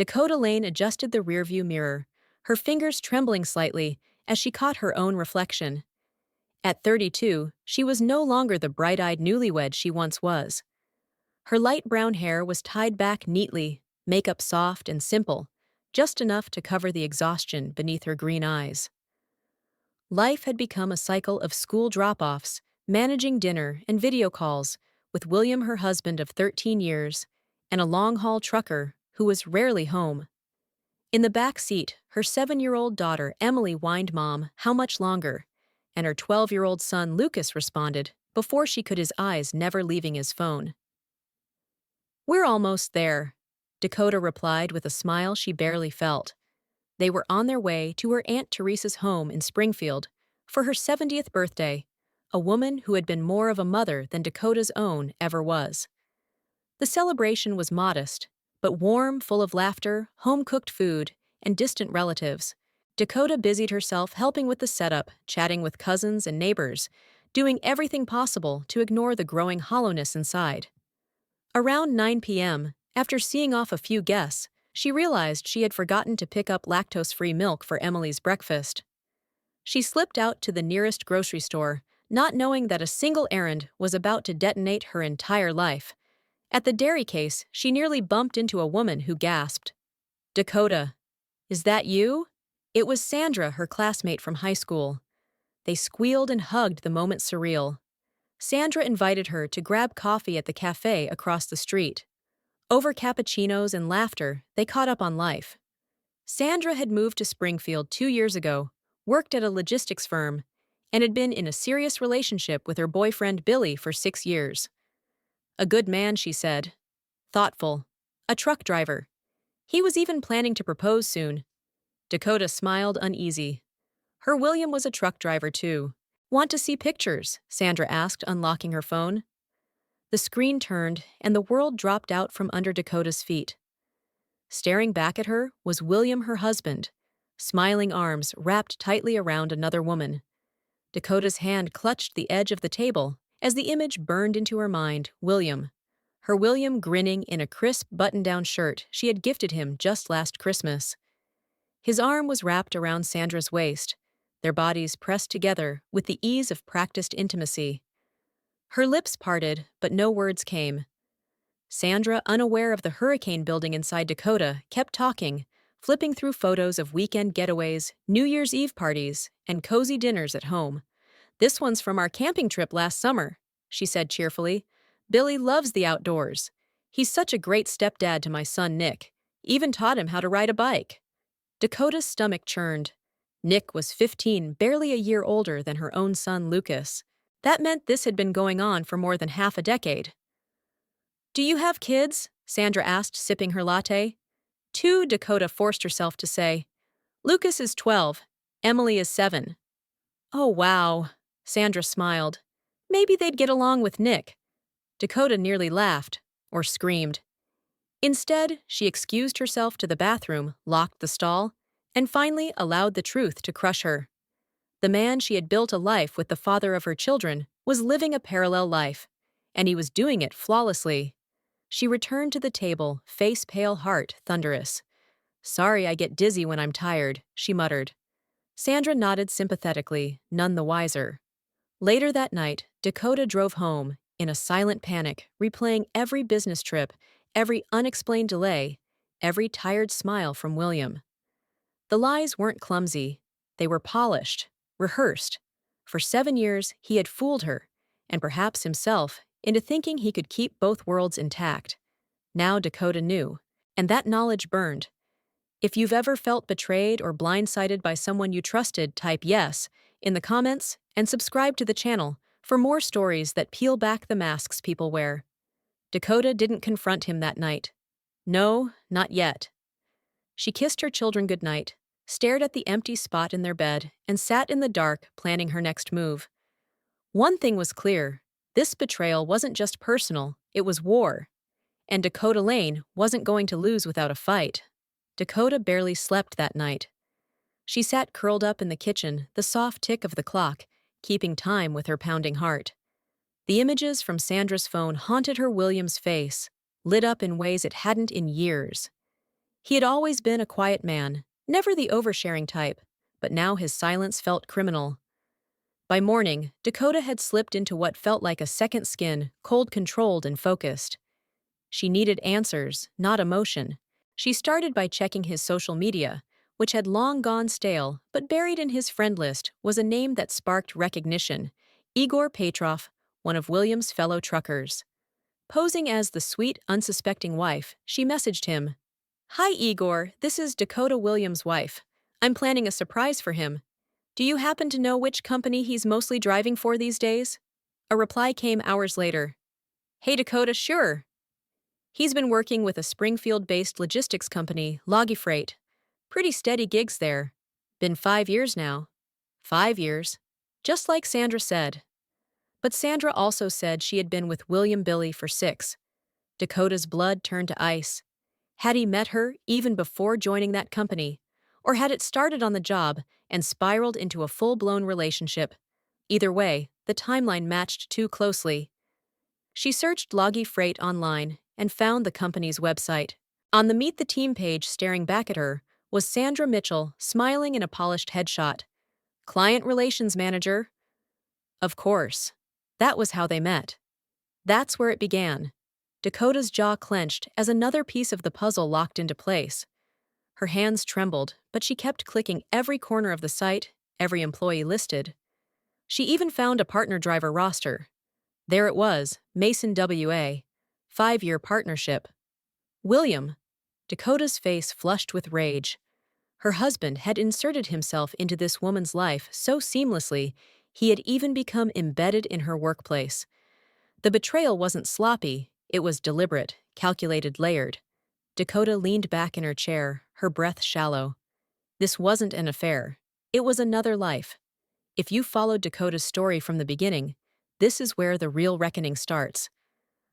Dakota Lane adjusted the rearview mirror, her fingers trembling slightly as she caught her own reflection. At 32, she was no longer the bright-eyed newlywed she once was. Her light brown hair was tied back neatly, makeup soft and simple, just enough to cover the exhaustion beneath her green eyes. Life had become a cycle of school drop-offs, managing dinner and video calls, with William, her husband of 13 years, and a long-haul trucker who was rarely home. In the back seat, her 7-year-old daughter Emily whined Mom, "How much longer?" And her 12-year-old son Lucas responded, before she could, his eyes never leaving his phone. "We're almost there," Dakota replied with a smile she barely felt. They were on their way to her Aunt Teresa's home in Springfield for her 70th birthday, a woman who had been more of a mother than Dakota's own ever was. The celebration was modest, but warm, full of laughter, home-cooked food, and distant relatives. Dakota busied herself helping with the setup, chatting with cousins and neighbors, doing everything possible to ignore the growing hollowness inside. Around 9 p.m., after seeing off a few guests, she realized she had forgotten to pick up lactose-free milk for Emily's breakfast. She slipped out to the nearest grocery store, not knowing that a single errand was about to detonate her entire life. At the dairy case, she nearly bumped into a woman who gasped, "Dakota, is that you?" It was Sandra, her classmate from high school. They squealed and hugged, the moment surreal. Sandra invited her to grab coffee at the cafe across the street. Over cappuccinos and laughter, they caught up on life. Sandra had moved to Springfield 2 years ago, worked at a logistics firm, and had been in a serious relationship with her boyfriend Billy for 6 years. A good man, she said. Thoughtful. A truck driver. He was even planning to propose soon. Dakota smiled, uneasy. Her William was a truck driver too. "Want to see pictures?" Sandra asked, unlocking her phone. The screen turned, and the world dropped out from under Dakota's feet. Staring back at her was William, her husband, smiling arms wrapped tightly around another woman. Dakota's hand clutched the edge of the table as the image burned into her mind. William. Her William grinning in a crisp button-down shirt she had gifted him just last Christmas. His arm was wrapped around Sandra's waist, their bodies pressed together with the ease of practiced intimacy. Her lips parted, but no words came. Sandra, unaware of the hurricane building inside Dakota, kept talking, flipping through photos of weekend getaways, New Year's Eve parties, and cozy dinners at home. "This one's from our camping trip last summer," she said cheerfully. "Billy loves the outdoors. He's such a great stepdad to my son Nick. Even taught him how to ride a bike." Dakota's stomach churned. Nick was 15, barely a year older than her own son Lucas. That meant this had been going on for more than half a decade. "Do you have kids?" Sandra asked, sipping her latte. "2," Dakota forced herself to say. "Lucas is 12. Emily is 7. "Oh, wow." Sandra smiled. "Maybe they'd get along with Nick." Dakota nearly laughed, or screamed. Instead, she excused herself to the bathroom, locked the stall, and finally allowed the truth to crush her. The man she had built a life with, the father of her children, was living a parallel life, and he was doing it flawlessly. She returned to the table, face pale, heart thunderous. "Sorry, I get dizzy when I'm tired," she muttered. Sandra nodded sympathetically, none the wiser. Later that night, Dakota drove home, in a silent panic, replaying every business trip, every unexplained delay, every tired smile from William. The lies weren't clumsy. They were polished, rehearsed. For 7 years, he had fooled her, and perhaps himself, into thinking he could keep both worlds intact. Now Dakota knew, and that knowledge burned. If you've ever felt betrayed or blindsided by someone you trusted, type yes in the comments and subscribe to the channel for more stories that peel back the masks people wear. Dakota didn't confront him that night. No, not yet. She kissed her children goodnight, stared at the empty spot in their bed, and sat in the dark planning her next move. One thing was clear. This betrayal wasn't just personal, it was war. And Dakota Lane wasn't going to lose without a fight. Dakota barely slept that night. She sat curled up in the kitchen, the soft tick of the clock, keeping time with her pounding heart. The images from Sandra's phone haunted her William's face, lit up in ways it hadn't in years. He had always been a quiet man, never the oversharing type, but now his silence felt criminal. By morning, Dakota had slipped into what felt like a second skin, cold controlled and focused. She needed answers, not emotion. She started by checking his social media, which had long gone stale, but buried in his friend list was a name that sparked recognition: Igor Petrov, one of William's fellow truckers. Posing as the sweet, unsuspecting wife, she messaged him, "Hi Igor, this is Dakota, Williams' wife. I'm planning a surprise for him. Do you happen to know which company he's mostly driving for these days?" A reply came hours later. "Hey Dakota, sure. He's been working with a Springfield-based logistics company, Freight. Pretty steady gigs there. Been 5 years now." 5 years. Just like Sandra said. But Sandra also said she had been with William Billy for 6. Dakota's blood turned to ice. Had he met her even before joining that company? Or had it started on the job and spiraled into a full-blown relationship? Either way, the timeline matched too closely. She searched Freight online and found the company's website. On the Meet the Team page, staring back at her, was Sandra Mitchell, smiling in a polished headshot. Client Relations Manager? Of course. That was how they met. That's where it began. Dakota's jaw clenched as another piece of the puzzle locked into place. Her hands trembled, but she kept clicking every corner of the site, every employee listed. She even found a partner driver roster. There it was, Mason W.A. 5-year partnership. William. Dakota's face flushed with rage. Her husband had inserted himself into this woman's life so seamlessly, he had even become embedded in her workplace. The betrayal wasn't sloppy, it was deliberate, calculated, layered. Dakota leaned back in her chair, her breath shallow. This wasn't an affair. It was another life. If you followed Dakota's story from the beginning, this is where the real reckoning starts.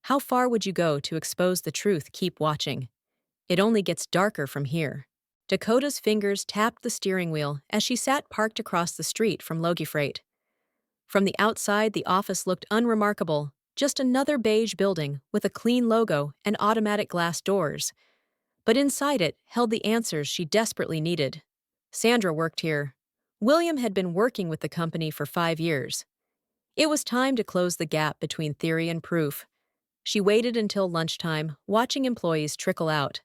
How far would you go to expose the truth? Keep watching. It only gets darker from here. Dakota's fingers tapped the steering wheel as she sat parked across the street from Freight. From the outside, the office looked unremarkable, just another beige building with a clean logo and automatic glass doors. But inside it held the answers she desperately needed. Sandra worked here. William had been working with the company for 5 years. It was time to close the gap between theory and proof. She waited until lunchtime, watching employees trickle out.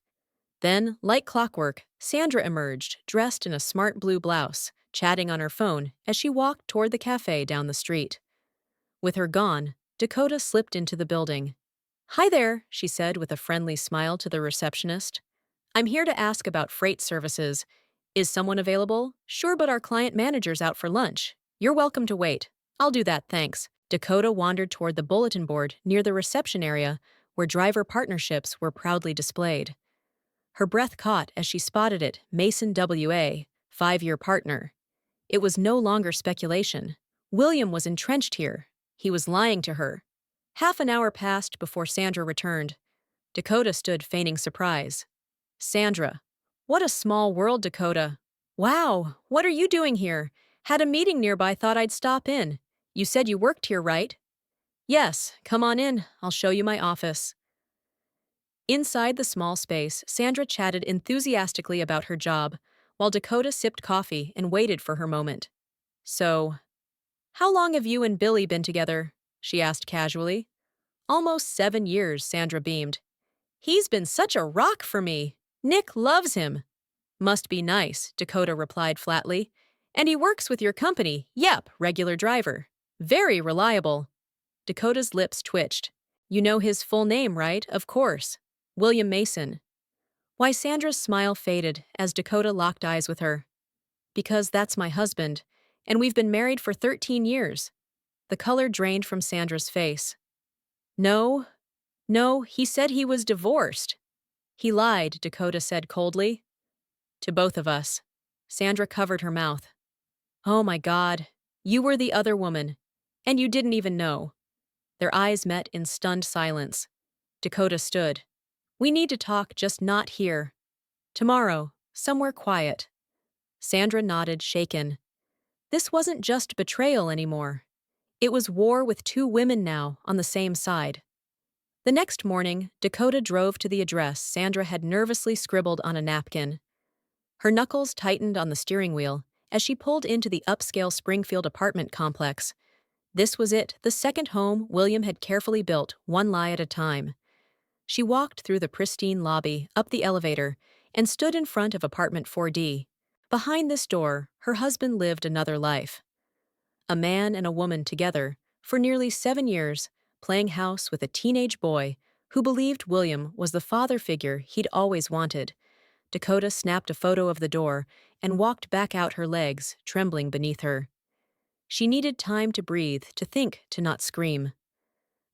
Then, like clockwork, Sandra emerged, dressed in a smart blue blouse, chatting on her phone as she walked toward the cafe down the street. With her gone, Dakota slipped into the building. "Hi there," she said with a friendly smile to the receptionist. "I'm here to ask about freight services. Is someone available?" "Sure, but our client manager's out for lunch." "You're welcome to wait. I'll do that, thanks." Dakota wandered toward the bulletin board near the reception area where driver partnerships were proudly displayed. Her breath caught as she spotted it, Mason W.A., 5-year partner. It was no longer speculation. William was entrenched here. He was lying to her. Half an hour passed before Sandra returned. Dakota stood feigning surprise. "Sandra. What a small world, Dakota. Wow, what are you doing here? Had a meeting nearby, thought I'd stop in. You said you worked here, right?" "Yes, come on in. I'll show you my office." Inside the small space, Sandra chatted enthusiastically about her job, while Dakota sipped coffee and waited for her moment. "So, how long have you and Billy been together?" she asked casually. "Almost 7 years," Sandra beamed. "He's been such a rock for me. Nick loves him." "Must be nice," Dakota replied flatly. "And he works with your company. Yep, regular driver. Very reliable." Dakota's lips twitched. "You know his full name, right? Of course. William Mason." Why, Sandra's smile faded as Dakota locked eyes with her. "Because that's my husband, and we've been married for 13 years. The color drained from Sandra's face. No, he said he was divorced." "He lied," Dakota said coldly. "To both of us." Sandra covered her mouth. "Oh my God, you were the other woman, and you didn't even know." Their eyes met in stunned silence. Dakota stood. "We need to talk, just not here. Tomorrow, somewhere quiet." Sandra nodded, shaken. This wasn't just betrayal anymore. It was war with 2 women now on the same side. The next morning, Dakota drove to the address Sandra had nervously scribbled on a napkin. Her knuckles tightened on the steering wheel as she pulled into the upscale Springfield apartment complex. This was it, the second home William had carefully built, one lie at a time. She walked through the pristine lobby, up the elevator, and stood in front of apartment 4D. Behind this door, her husband lived another life. A man and a woman together, for nearly 7 years, playing house with a teenage boy who believed William was the father figure he'd always wanted. Dakota snapped a photo of the door and walked back out, her legs trembling beneath her. She needed time to breathe, to think, to not scream.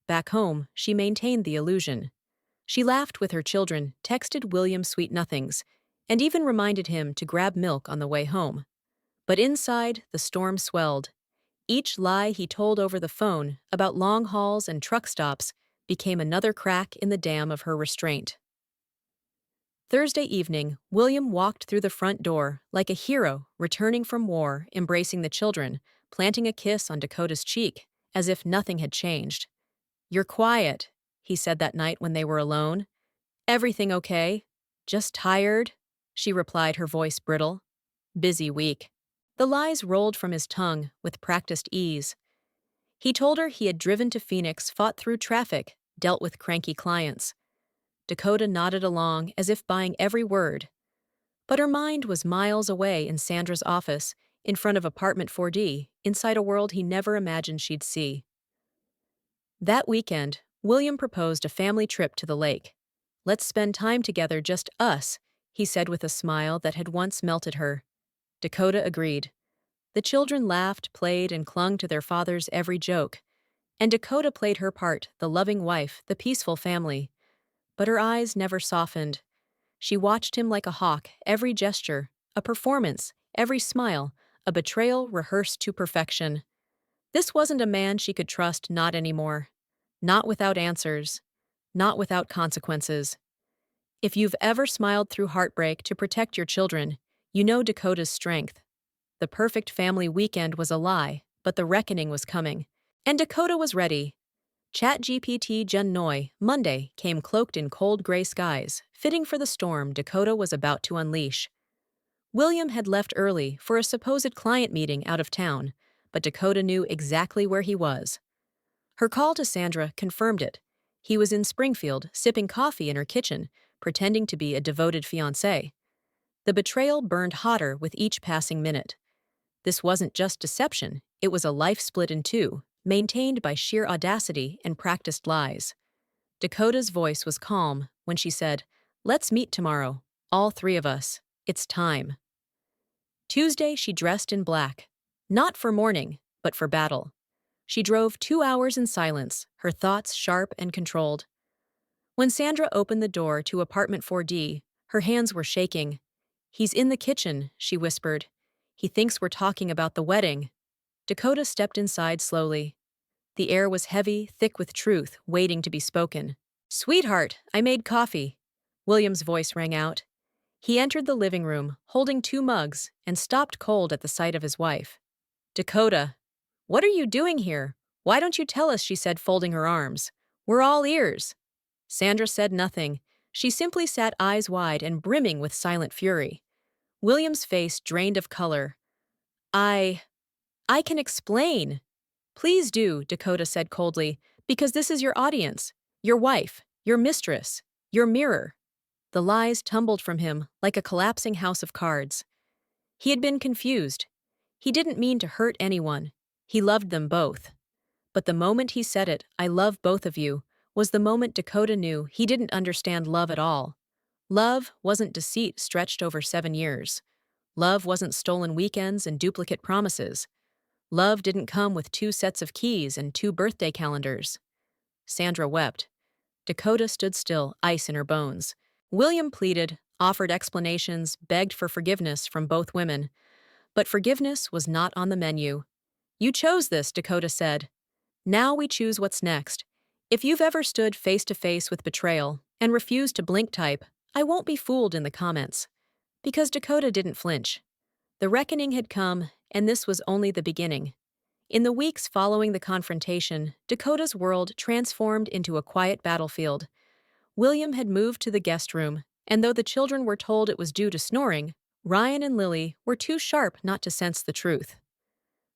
Back home, she maintained the illusion. She laughed with her children, texted William sweet nothings, and even reminded him to grab milk on the way home. But inside, the storm swelled. Each lie he told over the phone about long hauls and truck stops became another crack in the dam of her restraint. Thursday evening, William walked through the front door like a hero returning from war, embracing the children, planting a kiss on Dakota's cheek, as if nothing had changed. "You're quiet," he said that night when they were alone. "Everything okay? Just tired?" She replied, her voice brittle. "Busy week." The lies rolled from his tongue with practiced ease. He told her he had driven to Phoenix, fought through traffic, dealt with cranky clients. Dakota nodded along as if buying every word. But her mind was miles away in Sandra's office, in front of apartment 4D, inside a world he never imagined she'd see. That weekend, William proposed a family trip to the lake. "Let's spend time together, just us," he said with a smile that had once melted her. Dakota agreed. The children laughed, played, and clung to their father's every joke. And Dakota played her part, the loving wife, the peaceful family. But her eyes never softened. She watched him like a hawk, every gesture, a performance, every smile, a betrayal rehearsed to perfection. This wasn't a man she could trust, not anymore. Not without answers. Not without consequences. If you've ever smiled through heartbreak to protect your children, you know Dakota's strength. The perfect family weekend was a lie, but the reckoning was coming. And Dakota was ready. ChatGPT Gen Noi, Monday, came cloaked in cold gray skies, fitting for the storm Dakota was about to unleash. William had left early for a supposed client meeting out of town, but Dakota knew exactly where he was. Her call to Sandra confirmed it. He was in Springfield, sipping coffee in her kitchen, pretending to be a devoted fiancé. The betrayal burned hotter with each passing minute. This wasn't just deception, it was a life split in two, maintained by sheer audacity and practiced lies. Dakota's voice was calm when she said, "Let's meet tomorrow, all three of us. It's time." Tuesday, she dressed in black. Not for mourning, but for battle. She drove 2 hours in silence, her thoughts sharp and controlled. When Sandra opened the door to apartment 4D, her hands were shaking. "He's in the kitchen," she whispered. "He thinks we're talking about the wedding." Dakota stepped inside slowly. The air was heavy, thick with truth, waiting to be spoken. "Sweetheart, I made coffee." William's voice rang out. He entered the living room, holding 2 mugs, and stopped cold at the sight of his wife. "Dakota, what are you doing here? Why don't you tell us?" she said, folding her arms. "We're all ears." Sandra said nothing. She simply sat, eyes wide and brimming with silent fury. William's face drained of color. I can explain." "Please do," Dakota said coldly, "because this is your audience, your wife, your mistress, your mirror." The lies tumbled from him like a collapsing house of cards. He had been confused. He didn't mean to hurt anyone. He loved them both. But the moment he said it, "I love both of you," was the moment Dakota knew he didn't understand love at all. Love wasn't deceit stretched over 7 years. Love wasn't stolen weekends and duplicate promises. Love didn't come with 2 sets of keys and 2 birthday calendars. Sandra wept. Dakota stood still, ice in her bones. William pleaded, offered explanations, begged for forgiveness from both women. But forgiveness was not on the menu. "You chose this," Dakota said. "Now we choose what's next. If you've ever stood face to face with betrayal and refused to blink, type, 'I won't be fooled' in the comments." Because Dakota didn't flinch. The reckoning had come, and this was only the beginning. In the weeks following the confrontation, Dakota's world transformed into a quiet battlefield. William had moved to the guest room, and though the children were told it was due to snoring, Ryan and Lily were too sharp not to sense the truth.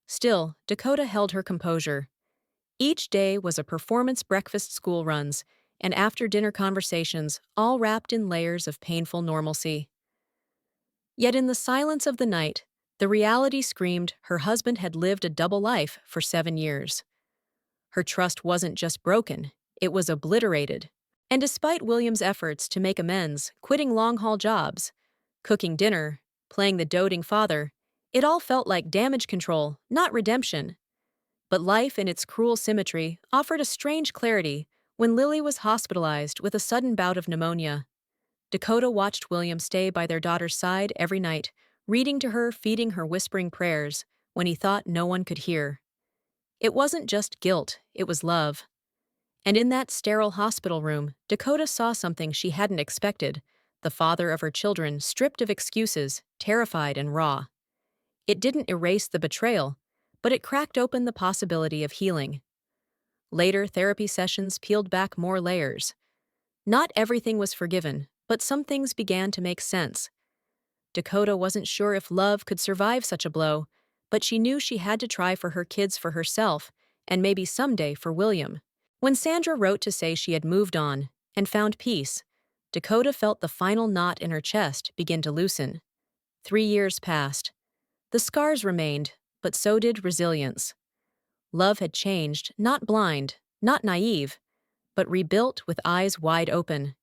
Still, Dakota held her composure. Each day was a performance breakfast school runs, and after dinner conversations, all wrapped in layers of painful normalcy. Yet in the silence of the night, the reality screamed her husband had lived a double life for 7 years. Her trust wasn't just broken, it was obliterated. And despite William's efforts to make amends, quitting long-haul jobs, cooking dinner, playing the doting father, it all felt like damage control, not redemption. But life in its cruel symmetry offered a strange clarity when Lily was hospitalized with a sudden bout of pneumonia. Dakota watched William stay by their daughter's side every night, reading to her, feeding her whispering prayers, when he thought no one could hear. It wasn't just guilt, it was love. And in that sterile hospital room, Dakota saw something she hadn't expected: the father of her children, stripped of excuses, terrified and raw. It didn't erase the betrayal, but it cracked open the possibility of healing. Later, therapy sessions peeled back more layers. Not everything was forgiven, but some things began to make sense. Dakota wasn't sure if love could survive such a blow, but she knew she had to try for her kids, for herself, and maybe someday for William. When Sandra wrote to say she had moved on and found peace, Dakota felt the final knot in her chest begin to loosen. 3 years passed. The scars remained, but so did resilience. Love had changed, not blind, not naive, but rebuilt with eyes wide open.